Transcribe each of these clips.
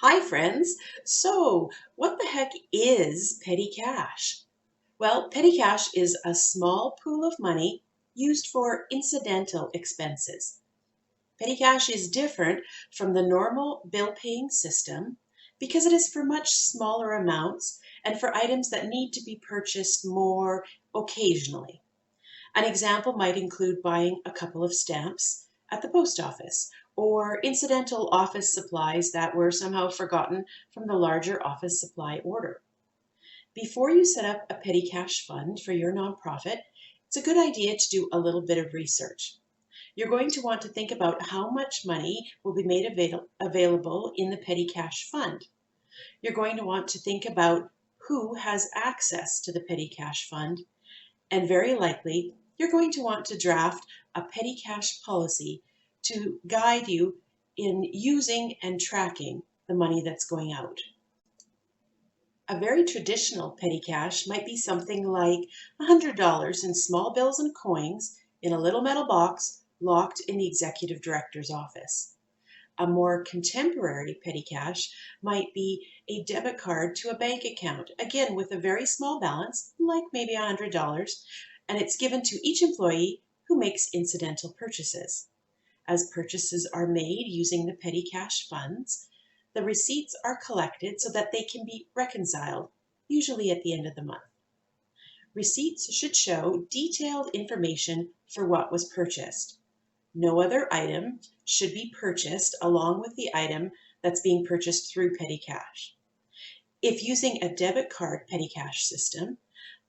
Hi, friends. So, what the heck is petty cash? Well, petty cash is a small pool of money used for incidental expenses. Petty cash is different from the normal bill paying system because it is for much smaller amounts and for items that need to be purchased more occasionally. An example might include buying a couple of stamps at the post office or incidental office supplies that were somehow forgotten from the larger office supply order. Before you set up a petty cash fund for your nonprofit, it's a good idea to do a little bit of research. You're going to want to think about how much money will be made available in the petty cash fund. You're going to want to think about who has access to the petty cash fund, and very likely you're going to want to draft a petty cash policy to guide you in using and tracking the money that's going out. A very traditional petty cash might be something like $100 in small bills and coins in a little metal box locked in the executive director's office. A more contemporary petty cash might be a debit card to a bank account, again with a very small balance, like maybe $100, and it's given to each employee who makes incidental purchases. As purchases are made using the petty cash funds, the receipts are collected so that they can be reconciled, usually at the end of the month. Receipts should show detailed information for what was purchased. No other item should be purchased along with the item that's being purchased through petty cash. If using a debit card petty cash system,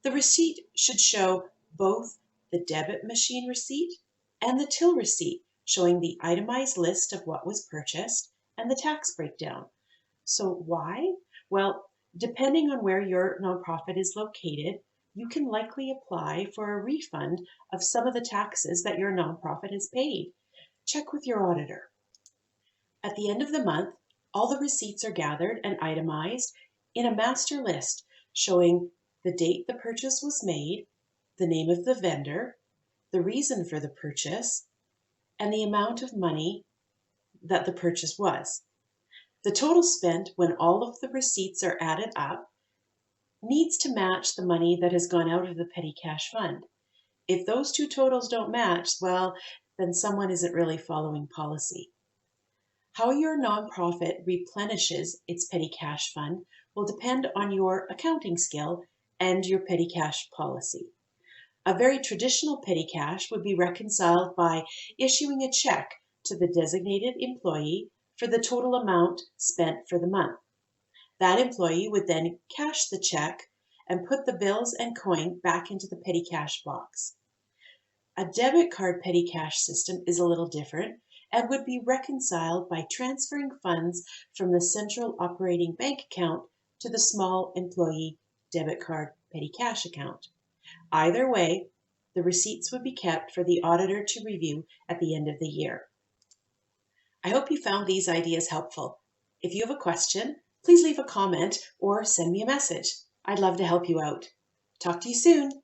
the receipt should show both the debit machine receipt and the till receipt, showing the itemized list of what was purchased and the tax breakdown. So why? Well, depending on where your nonprofit is located, you can likely apply for a refund of some of the taxes that your nonprofit has paid. Check with your auditor. At the end of the month, all the receipts are gathered and itemized in a master list showing the date the purchase was made, the name of the vendor, the reason for the purchase, and the amount of money that the purchase was. The total spent when all of the receipts are added up needs to match the money that has gone out of the petty cash fund. If those two totals don't match, well, then someone isn't really following policy. How your nonprofit replenishes its petty cash fund will depend on your accounting skill and your petty cash policy. A very traditional petty cash would be reconciled by issuing a check to the designated employee for the total amount spent for the month. That employee would then cash the check and put the bills and coin back into the petty cash box. A debit card petty cash system is a little different and would be reconciled by transferring funds from the central operating bank account to the small employee debit card petty cash account. Either way, the receipts would be kept for the auditor to review at the end of the year. I hope you found these ideas helpful. If you have a question, please leave a comment or send me a message. I'd love to help you out. Talk to you soon.